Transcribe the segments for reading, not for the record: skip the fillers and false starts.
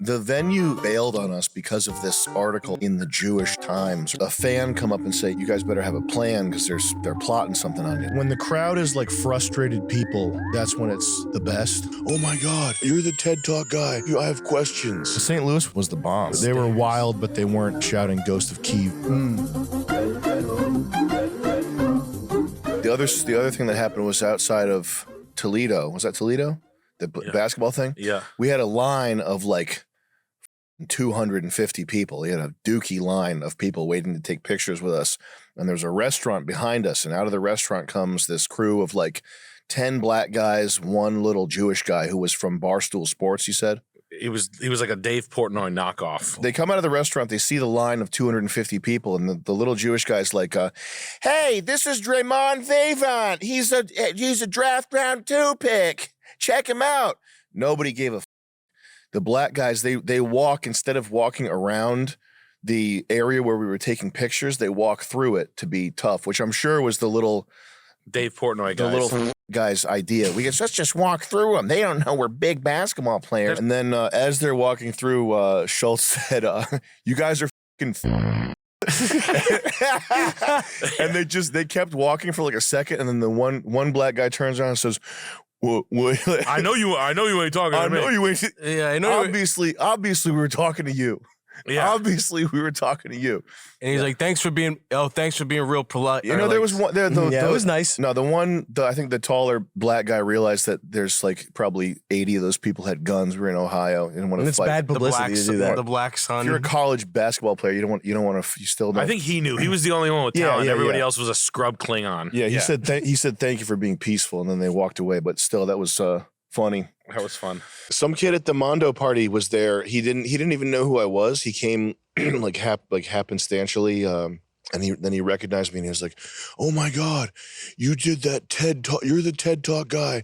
The venue bailed on us because of this article in the Jewish Times. A fan come up and say, you guys better have a plan because they're plotting something on you. When the crowd is like frustrated people, that's when it's the best. Oh my God, you're the TED Talk guy. I have questions. St. Louis was the bomb. They were wild, but they weren't shouting Ghost of 𝐒𝐾. The other thing that happened was outside of Toledo. Was that Toledo? The basketball thing? Yeah. We had a line of like 250 people. We had a dookie line of people waiting to take pictures with us. And there's a restaurant behind us. And out of the restaurant comes this crew of like 10 black guys, one little Jewish guy who was from Barstool Sports, he said. He was like a Dave Portnoy knockoff. They come out of the restaurant, they see the line of 250 people, and the little Jewish guy's like, hey, this is Draymond Vavant. He's a draft round 2 pick. Check him out. Nobody gave a f. The black guys, they walk, instead of walking around the area where we were taking pictures, they walk through it to be tough, which I'm sure was the little Dave Portnoy guys. The little guy's idea. Let's just walk through them. They don't know we're big basketball players. And then as they're walking through, Schultz said, you guys are fucking and they kept walking for like a second, and then the one black guy turns around and says, what? I know you ain't talking to me. I know you ain't. Yeah, I know. Obviously, we were talking to you. Yeah. Obviously, we were talking to you. And he's like, thanks for being real polite. You know, there was one. It was nice. No, I think the taller black guy realized that there's like probably 80 of those people had guns. We were in Ohio. You didn't want to it's fight. bad publicity to do that. The black sun. If you're a college basketball player, you don't want to. You still don't. I think he knew. He was the only one with talent. Everybody else was a scrub Klingon. Yeah, he said thank you for being peaceful, and then they walked away. But still, that was funny. That was fun. Some kid at the Mondo party was there. He didn't even know who I was. He came like happenstantially, and then he recognized me, and he was like, "Oh my God, you did that TED Talk. You're the TED Talk guy.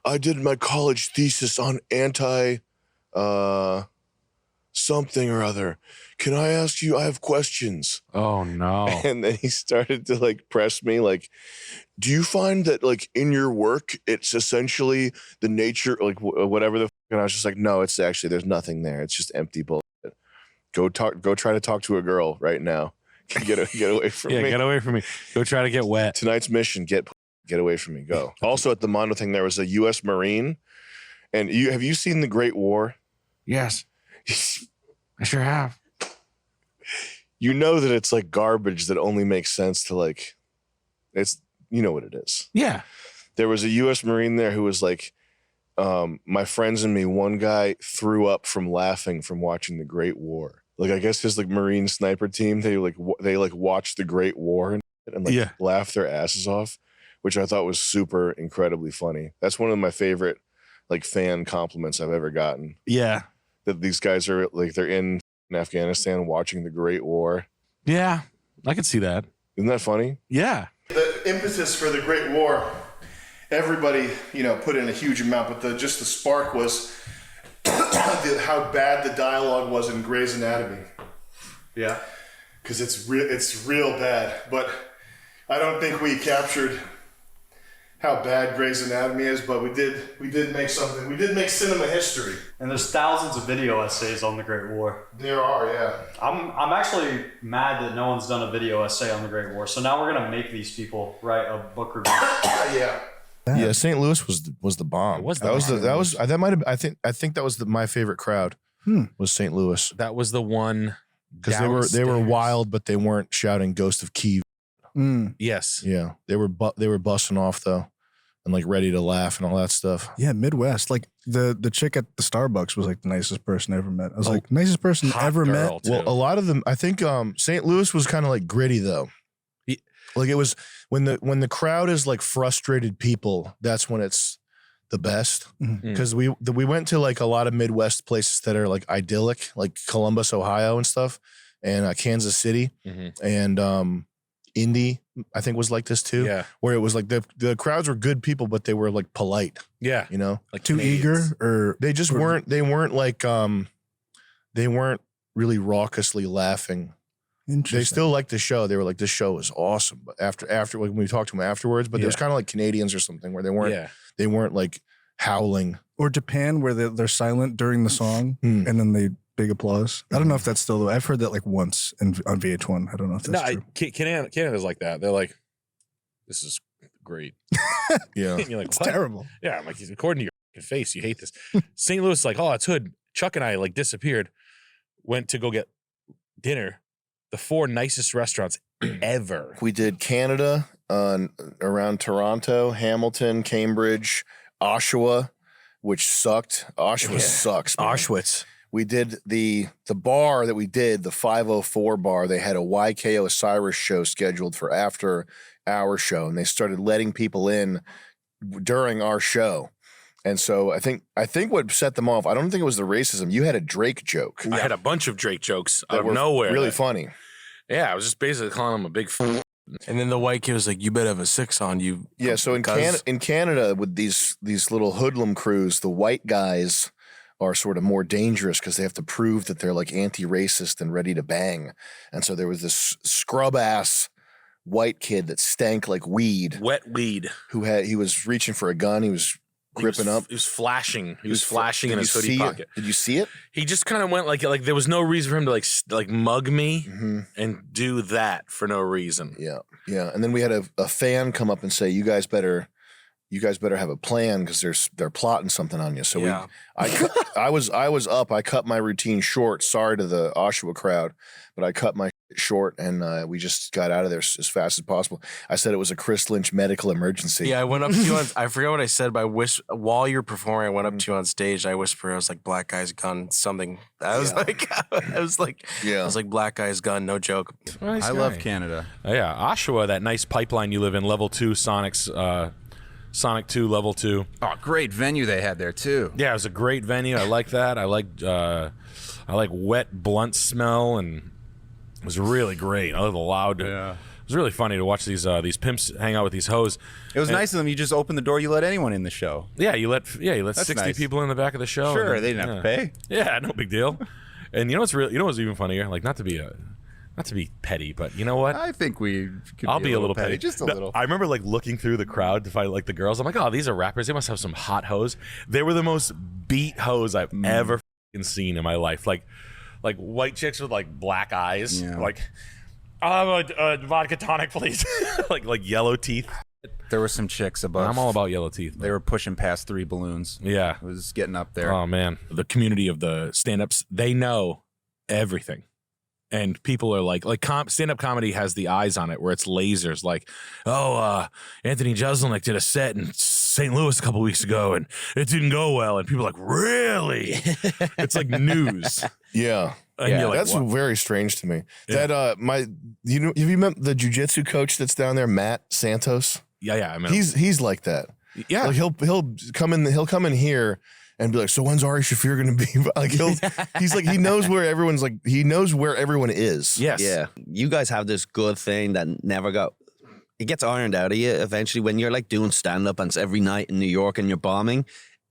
I did my college thesis on anti something or other. Can I ask you? I have questions." Oh no. And then he started to like press me like, do you find that like in your work, it's essentially the nature, like whatever the f. And I was just like, no, it's actually, there's nothing there. It's just empty bullshit. Go try to talk to a girl right now. Get away from me. Yeah, get away from me. Go try to get wet. Tonight's mission, get away from me. Go. Also at the Mondo thing, there was a U.S. Marine. And have you seen The Great War? Yes. I sure have. You know that it's like garbage that only makes sense to like, it's, you know what it is. Yeah. There was a U.S. Marine there who was like, my friends and me, one guy threw up from laughing from watching The Great War. Like, I guess his like Marine sniper team, they watched The Great War and laughed their asses off, which I thought was super incredibly funny. That's one of my favorite like fan compliments I've ever gotten. Yeah. That these guys are like, they're in Afghanistan watching The Great War. Yeah. I could see that. Isn't that funny? Yeah. The impetus for the Great War, everybody, put in a huge amount, but just the spark was how bad the dialogue was in Grey's Anatomy. Yeah. Because it's real bad, but I don't think we captured how bad Grey's Anatomy is, but we did make something. We did make cinema history. And there's thousands of video essays on the Great War. There are, yeah. I'm actually mad that no one's done a video essay on the Great War. So now we're gonna make these people write a book review. Yeah. Yeah, St. Louis was the bomb. I think that was my favorite crowd. Was St. Louis. That was the one because they were wild, but they weren't shouting Ghost of 𝐒𝐾𝐉. Yes. Yeah, they were busting off though, and like ready to laugh and all that stuff. Yeah, Midwest. Like the chick at the Starbucks was like the nicest person I ever met. I was like, nicest person ever met. Too. Well, a lot of them, I think St. Louis was kind of like gritty though. Like it was when the crowd is like frustrated people, that's when it's the best. Because we went to like a lot of Midwest places that are like idyllic, like Columbus, Ohio and stuff, and Kansas City, and Indy, I think was like this too. Yeah, where it was like the crowds were good people, but they were like polite. Yeah, like too eager, or they just weren't. They weren't like they weren't really raucously laughing. They still liked the show. They were like, this show is awesome. But after when we talked to them afterwards, but it was kind of like Canadians or something where they weren't like howling. Or Japan, where they're silent during the song and then they big applause. I don't know if that's still. I've heard that like once on VH1. I don't know if that's true. Canada's like that. They're like, this is great. Yeah, And you're like, It's what? terrible. Yeah, I'm like, according to your fucking face, you hate this. St. Louis is like, oh, it's Hood. Chuck and I like disappeared, went to go get dinner. The 4 nicest restaurants ever. we did Canada around Toronto, Hamilton, Cambridge, Oshawa, which sucked. Oshawa sucks. Man. Auschwitz. We did the bar that we did, the 504 bar. They had a 𝐌𝐄𝐻𝐿 show scheduled for after our show, and they started letting people in during our show. And so I think what set them off, I don't think it was the racism. You had a Drake joke. I had a bunch of Drake jokes out that of were nowhere. really funny. Yeah, I was just basically calling him a big. And then the white kid was like, "You better have a 6 on you." Yeah, so in Canada with these little hoodlum crews, the white guys are sort of more dangerous because they have to prove that they're like anti-racist and ready to bang. And so there was this scrub ass white kid that stank like weed, Wet weed. he was reaching for a gun. He was gripping up. He was flashing. He was flashing in his hoodie pocket. Did you see it? He just kind of went like there was no reason for him to like mug me and do that for no reason. Yeah, yeah. And then we had a fan come up and say, "You guys better have a plan because they're plotting something on you." So I was up. I cut my routine short. Sorry to the Oshawa crowd, but I cut my short and we just got out of there as fast as possible. I said it was a Chris Lynch medical emergency. Yeah, I went up to you on, I forgot what I said, but while you were performing, I went up to you on stage. I whispered, I was like, "Black guy's gun," something. I was like, "Black guy's gun," no joke. Nice I guy. love Canada. Yeah, Oshawa, that nice pipeline you live in, level 2 Sonic 2, level 2. Oh, great venue they had there too. Yeah, it was a great venue. I like that. I like wet blunt smell, and it was really great. I love the loud. Yeah. It was really funny to watch these pimps hang out with these hoes. It was nice of them. You just opened the door. You let anyone in the show. Yeah, you let 60 nice. people in the back of the show. Sure, and they didn't have to pay. Yeah, no big deal. And you know what's even funnier? Like not to be petty, but you know what? I think we could I'll be a little petty. Just a little. I remember like looking through the crowd to find like the girls. I'm like, oh, these are rappers. They must have some hot hoes. They were the most beat hoes I've ever f***ing seen in my life. Like white chicks with like black eyes. Yeah. Like, I'll have a vodka tonic, please. like yellow teeth. There were some chicks above. I'm all about yellow teeth. They were pushing past 3 balloons. Yeah. It was getting up there. Oh man, the community of the stand-ups, they know everything. And people are like stand-up comedy has the eyes on it where it's lasers. Like, Anthony Jeselnik did a set in St. Louis a couple weeks ago and it didn't go well. And people are like, really? It's like news. Yeah. And you're like, That's what? very strange to me. Yeah. That have you met the jiu-jitsu coach that's down there, Matt Santos? Yeah. I mean, He's like that. yeah. Like he'll come in here and be like, "So when's Ari Shaffir gonna be?" Like he's like he knows where everyone is. Yes. Yeah. You guys have this good thing that it gets ironed out of you eventually when you're like doing stand-up and it's every night in New York and you're bombing.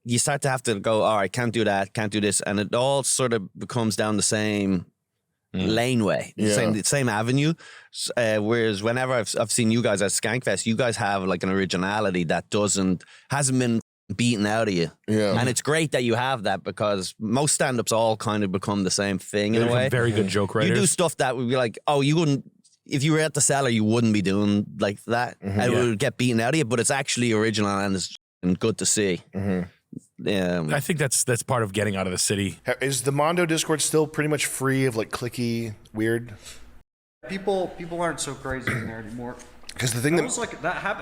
You start to have to go, all right, can't do that, can't do this. And it all sort of becomes down the same laneway, the same avenue. Whereas whenever I've seen you guys at Skankfest, you guys have like an originality that hasn't been beaten out of you. Yeah. And it's great that you have that because most stand-ups all kind of become the same thing in a They're way. very good joke writers. You do stuff that would be like, oh, you wouldn't, if you were at the cellar, you wouldn't be doing like that. And it would get beaten out of you, but it's actually original and it's good to see. I think that's part of getting out of the city. Is the Mondo Discord still pretty much free of like clicky weird? People aren't so crazy in there anymore. Because the thing That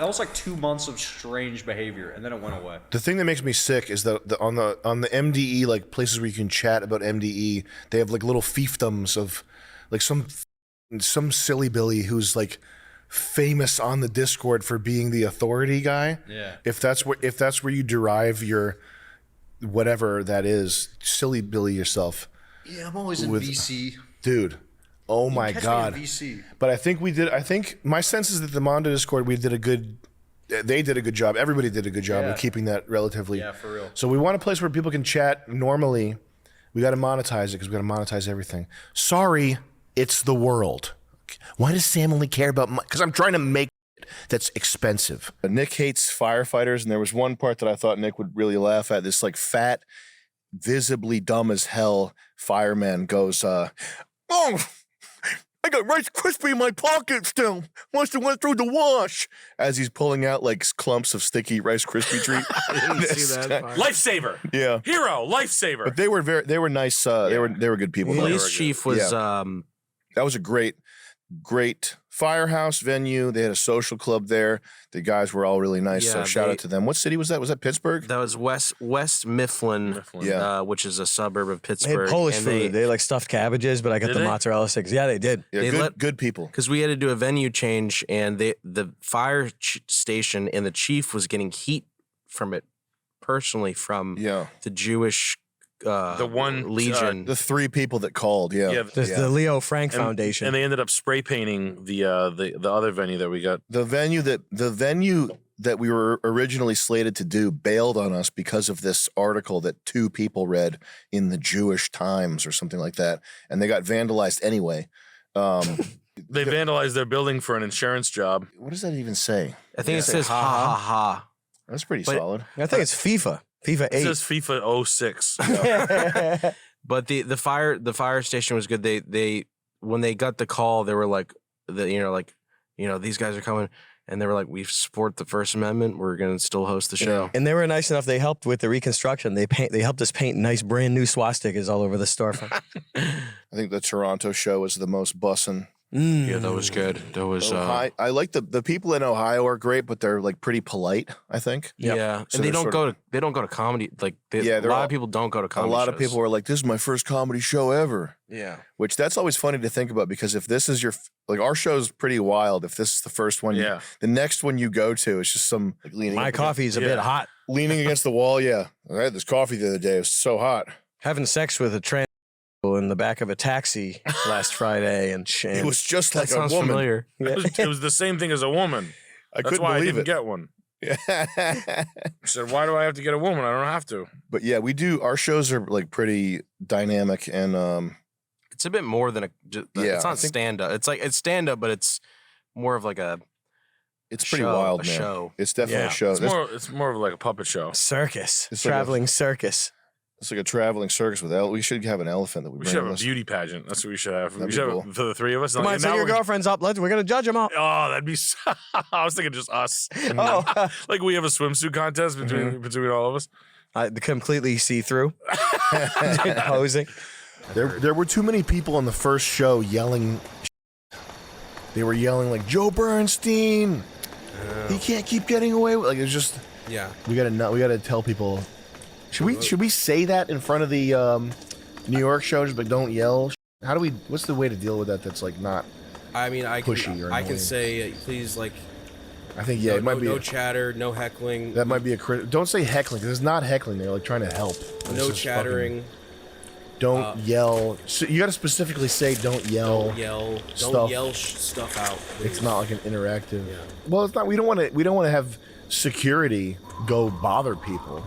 was like 2 months of strange behavior, and then it went away. the thing that makes me sick is on the MDE, like places where you can chat about MDE, they have like little fiefdoms of like some silly Billy who's like famous on the Discord for being the authority guy. Yeah. If that's where you derive your whatever that is, silly Billy yourself. Yeah, I'm always in VC. Dude. Oh my God. VC. But I think my sense is that the Mondo Discord, they did a good job. Everybody did a good job of keeping that relatively. Yeah, for real. So we want a place where people can chat normally. We got to monetize it because we got to monetize everything. Sorry, it's the world. Why does Sam only care about because I'm trying to make it. that's expensive. Nick hates firefighters, and there was one part that I thought Nick would really laugh at. This like fat, visibly dumb as hell fireman goes, "Oh, I got Rice Krispie in my pocket still. Must have went through the wash." As he's pulling out like clumps of sticky Rice Krispie treat. I didn't see that part. Lifesaver. Yeah, Hero. Lifesaver. but they were nice. They were good people. Police chief was That was a great firehouse venue. They had a social club there. The guys were all really nice. So Yeah, shout out to them. What city was that? Was that Pittsburgh? that was West Mifflin, Yeah. which is a suburb of They had Pittsburgh. Polish and food. They like stuffed cabbages, but I got Did the they? mozzarella sticks. Yeah, they did. Yeah, They good people. because we had to do a venue change, and the fire station and the chief was getting heat from it personally from Yeah. the Jewish The one Legion. The three people that called. Yeah. Yeah, There's the Leo Frank Foundation. and they ended up spray painting the other venue that we got. The venue that we were originally slated to do bailed on us because of this article that two people read in the Jewish Times or something like that, and they got vandalized anyway. They vandalized their building for an insurance job. What does that even say? I think it says ha ha ha. That's pretty But- solid. I think it's FIFA. FIFA It 8. says FIFA 06. But the fire station was good. They when they got the call, they were like, these guys are coming, and they were like, we support the First Amendment. We're gonna still host the show. And they were nice enough. They helped with the reconstruction. They helped us paint nice brand new swastikas all over the storefront. I think the Toronto show was the most bussin'. Yeah, that was good. That was I like the people in Ohio are great, but they're like pretty polite, I think. yeah. So And they they're don't sort go to comedy. Like a they're lot all- of people don't go to A comedy. lot of shows. people were like, "This is my first comedy show ever." Yeah. Which that's always funny to think about, because if this is like our show's pretty wild. If this is the first one, Yeah. the next one you go to is just some like, leaning My up coffee is a bit hot. leaning against the wall. Yeah, I had this coffee the other day. It was so hot. Having sex with a trans in the back of a taxi last Friday, and It was just That like a sounds woman. familiar. It was the same thing as a woman. I That's couldn't why I believe didn't it. get one. Yeah. I said, why do I have to get a woman? I don't have to. But yeah, we do. Our shows are like pretty dynamic, and It's a bit more than Yeah, it's I not think- stand up. It's stand up, but it's more of like a it's pretty show, wild, a man. show. It's definitely Yeah. a show. It's more of like a puppet show. circus, It's like a- traveling circus. It's like a traveling circus with we should have an elephant that we We bring should have with a us. beauty pageant. That's what we should have. That'd We be should cool. have for the three of us. Come on, And send now your we're- girlfriends up. We're gonna judge them all. Oh, that'd be. I was thinking just us. Oh, Like we have a swimsuit contest between all of us. completely see through, posing. There were too many people on the first show yelling. They were yelling like Joe Bernstein. He can't keep getting away with, like, it's just. Yeah. We gotta tell people. Should we say that in front of the New York shows, but don't yell? How do we? What's the way to deal with that? That's like not. I mean, pushy or I can annoying. say, please, like, I think no, it might be. no chatter, no heckling, That might be a don't say heckling, because it's not heckling. They're like trying to help. It's no just chattering. Don't yell. So you got to specifically say don't yell. Don't yell. stuff. Don't yell stuff out. Please. It's not like an interactive. Yeah. Well, it's not. We don't want to have security go bother people.